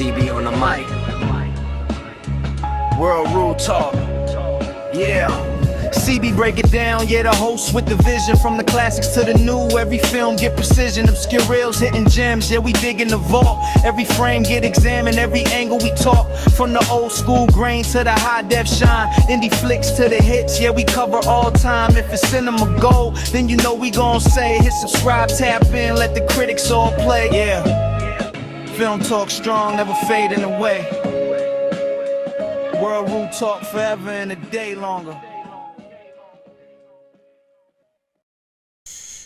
CB on the mic. World Rule Talk. Yeah. CB break it down, yeah, the host with the vision. From the classics to the new, every film get precision. Obscure reels hitting gems, yeah, we dig in the vault. Every frame get examined, every angle we talk. From the old school grain to the high def shine. Indie flicks to the hits, yeah, we cover all time. If it's cinema gold, then you know we gon' say, hit subscribe, tap in, let the critics all play. Yeah, film talk strong, never fading away. World Rule Talk forever and a day longer.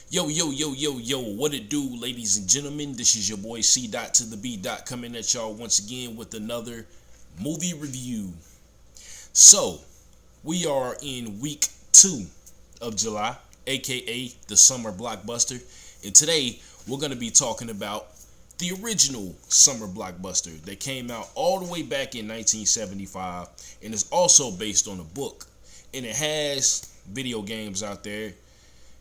Yo, what it do, ladies and gentlemen? This is your boy C. to the B. coming at y'all once again with another movie review. So, we are in week 2 of July, aka the Summer Blockbuster. And today, we're going to be talking about the original Summer Blockbuster that came out all the way back in 1975 and is also based on a book. And it has video games out there,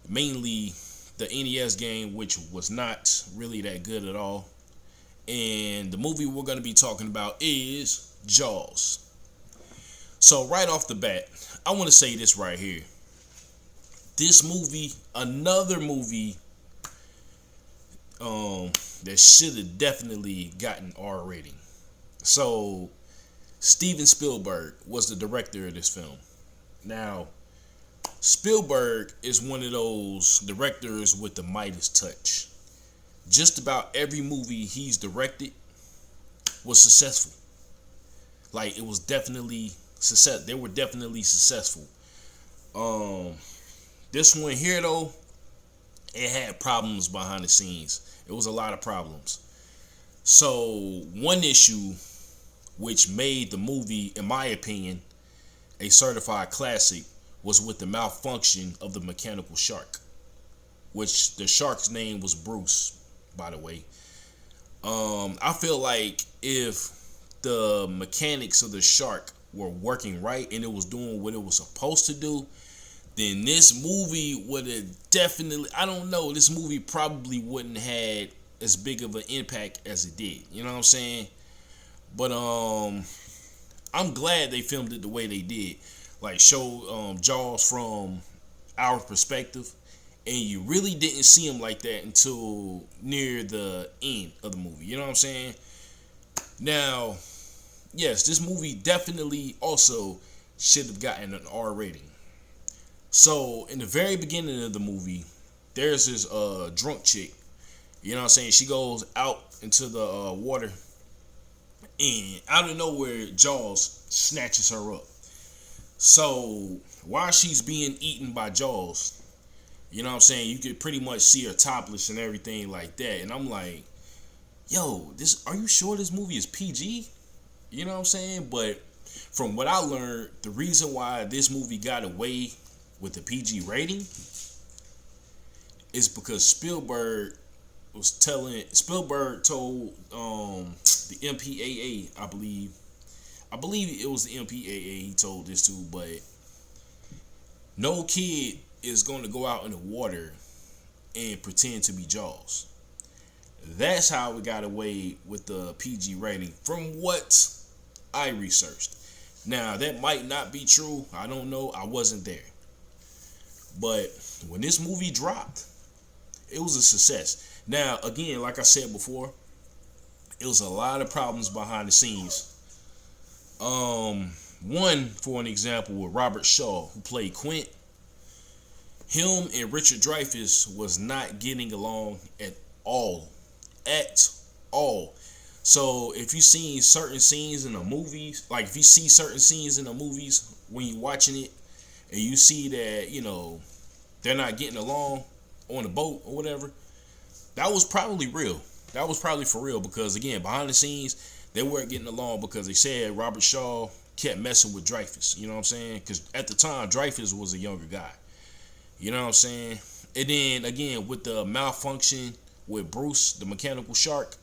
mainly the NES game, which was not really that good at all. And the movie we're going to be talking about is Jaws. So right off the bat, I want to say this right here. This movie, another movie that should have definitely gotten R rating. So Steven Spielberg was the director of this film. Now, Spielberg is one of those directors with the Midas touch. Just about every movie he's directed was successful. Like, it was definitely success. They were definitely successful. This one here though, it had problems behind the scenes. It was a lot of problems. So one issue which made the movie, in my opinion, a certified classic was with the malfunction of the mechanical shark, which the shark's name was Bruce, by the way. I feel like if the mechanics of the shark were working right and it was doing what it was supposed to do, then this movie would have definitely, I don't know, this movie probably wouldn't had as big of an impact as it did. You know what I'm saying? But I'm glad they filmed it the way they did. Like, show Jaws from our perspective, and you really didn't see him like that until near the end of the movie. You know what I'm saying? Now, yes, this movie definitely also should have gotten an R rating. So, in the very beginning of the movie, there's this drunk chick. You know what I'm saying? She goes out into the water, and out of nowhere, Jaws snatches her up. So, while she's being eaten by Jaws, you know what I'm saying, you could pretty much see her topless and everything like that. And I'm like, yo, are you sure this movie is PG? You know what I'm saying? But from what I learned, the reason why this movie got away with the PG rating is because Spielberg told the MPAA, I believe it was the MPAA he told this to, but no kid is going to go out in the water and pretend to be Jaws. That's how we got away with the PG rating from what I researched. Now, that might not be true. I don't know. I wasn't there. But when this movie dropped, it was a success. Now, again, like I said before, it was a lot of problems behind the scenes. One, for an example, with Robert Shaw, who played Quint. Him and Richard Dreyfuss was not getting along at all. So if you see certain scenes in the movies, like if you see certain scenes in the movies when you're watching it, and you see that, you know, they're not getting along on the boat or whatever, that was probably real. That was probably for real, because again, behind the scenes, they weren't getting along because they said Robert Shaw kept messing with Dreyfuss. You know what I'm saying? Because at the time, Dreyfuss was a younger guy. You know what I'm saying? And then, again, with the malfunction with Bruce, the mechanical shark,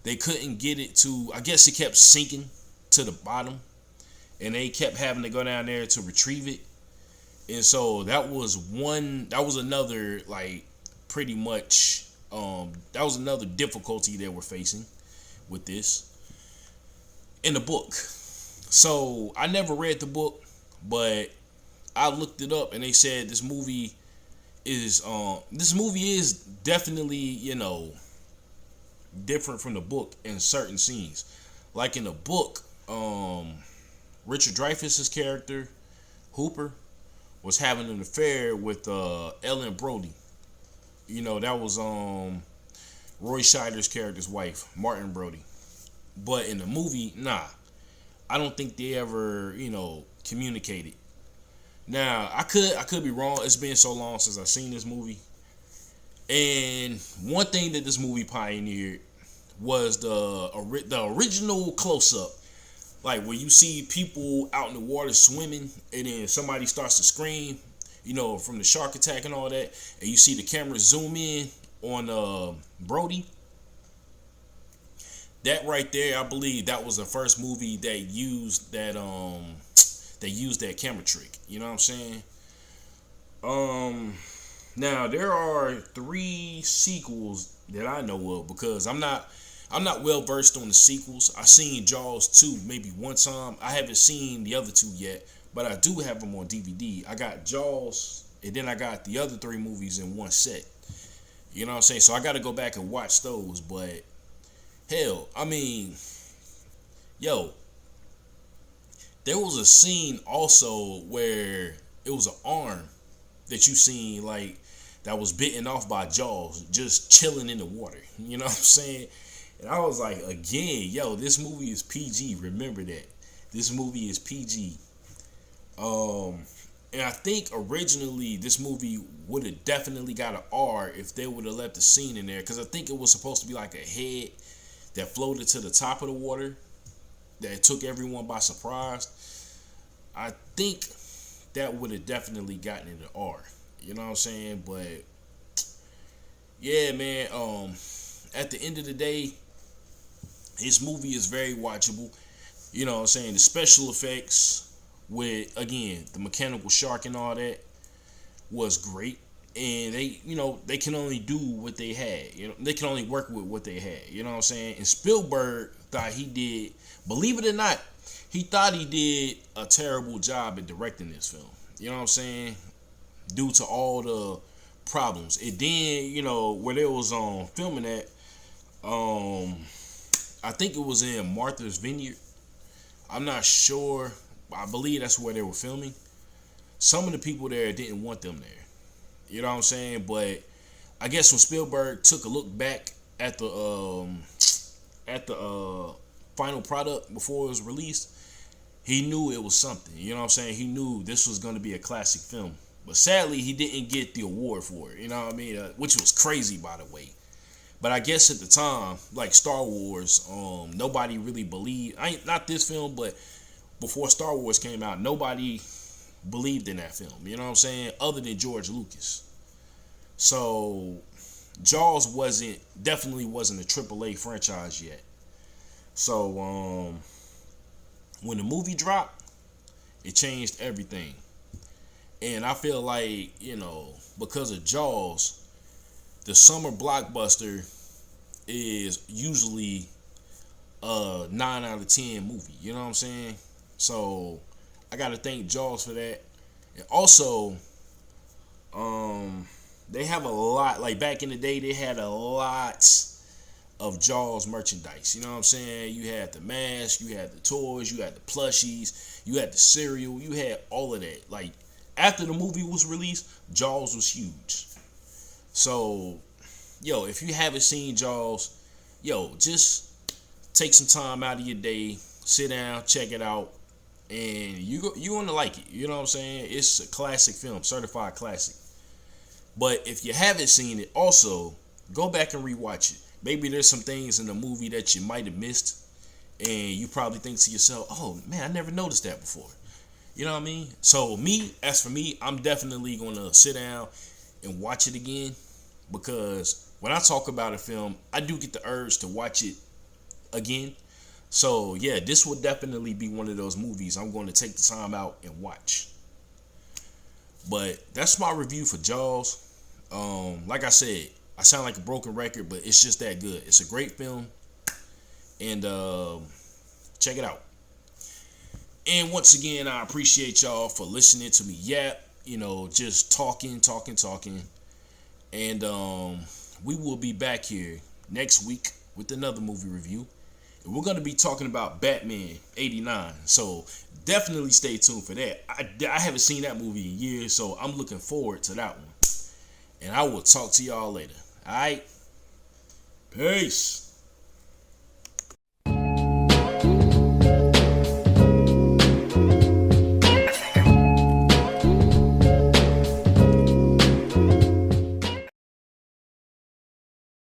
they couldn't get it to, I guess it kept sinking to the bottom. And they kept having to go down there to retrieve it. And so that was another, like, pretty much, that was another difficulty they were facing with this. in the book. So I never read the book, but I looked it up and they said this movie is definitely, different from the book in certain scenes. Like in the book, Richard Dreyfuss's character, Hooper, was having an affair with Ellen Brody. That was Roy Scheider's character's wife, Martin Brody. But in the movie, nah. I don't think they ever, communicated. Now, I could be wrong. It's been so long since I've seen this movie. And one thing that this movie pioneered was the original close-up. Like when you see people out in the water swimming and then somebody starts to scream, from the shark attack and all that, and you see the camera zoom in on Brody. That right there, I believe that was the first movie that used that camera trick. You know what I'm saying? Now there are 3 sequels that I know of, because I'm not well versed on the sequels. I seen Jaws 2 maybe one time. I haven't seen the other 2 yet, but I do have them on DVD. I got Jaws, and then I got the other 3 movies in one set. You know what I'm saying? So I got to go back and watch those. But hell, I mean, there was a scene also where it was an arm that you seen, like, that was bitten off by Jaws, just chilling in the water. You know what I'm saying? And I was like, again, this movie is PG. Remember that. This movie is PG. And I think originally this movie would have definitely got an R if they would have left the scene in there, because I think it was supposed to be like a head that floated to the top of the water that took everyone by surprise. I think that would have definitely gotten it an R. You know what I'm saying? But yeah, man, at the end of the day, this movie is very watchable. You know what I'm saying? The special effects with, again, the mechanical shark and all that was great. And they can only do what they had. They can only work with what they had. You know what I'm saying? And Spielberg thought he did, believe it or not, he thought he did a terrible job at directing this film. You know what I'm saying? Due to all the problems. And then, where they was filming at, I think it was in Martha's Vineyard. I'm not sure. I believe that's where they were filming. Some of the people there didn't want them there. You know what I'm saying? But I guess when Spielberg took a look back at the final product before it was released, he knew it was something. You know what I'm saying? He knew this was going to be a classic film. But sadly, he didn't get the award for it. You know what I mean? Which was crazy, by the way. But I guess at the time, like Star Wars, nobody really believed. Not this film, but before Star Wars came out, nobody believed in that film. You know what I'm saying? Other than George Lucas. So Jaws definitely wasn't a AAA franchise yet. So when the movie dropped, it changed everything. And I feel like, because of Jaws, the Summer Blockbuster is usually a 9 out of 10 movie. You know what I'm saying? So I got to thank Jaws for that. And also, they have a lot, like back in the day, they had a lot of Jaws merchandise. You know what I'm saying? You had the mask, you had the toys, you had the plushies, you had the cereal, you had all of that. Like, after the movie was released, Jaws was huge. So, if you haven't seen Jaws, just take some time out of your day, sit down, check it out, and you're going to like it. You know what I'm saying? It's a classic film, certified classic. But if you haven't seen it, also, go back and rewatch it. Maybe there's some things in the movie that you might have missed, and you probably think to yourself, oh, man, I never noticed that before. You know what I mean? So as for me, I'm definitely going to sit down and watch it again, because when I talk about a film, I do get the urge to watch it again. So yeah, this will definitely be one of those movies I'm going to take the time out and watch. But that's my review for Jaws. Like I said, I sound like a broken record, but it's just that good. It's a great film. And Check it out. And once again, I appreciate y'all for listening to me yap. You know, just talking. And we will be back here next week with another movie review. And we're going to be talking about Batman 89. So definitely stay tuned for that. I haven't seen that movie in years, so I'm looking forward to that one. And I will talk to y'all later. All right? Peace.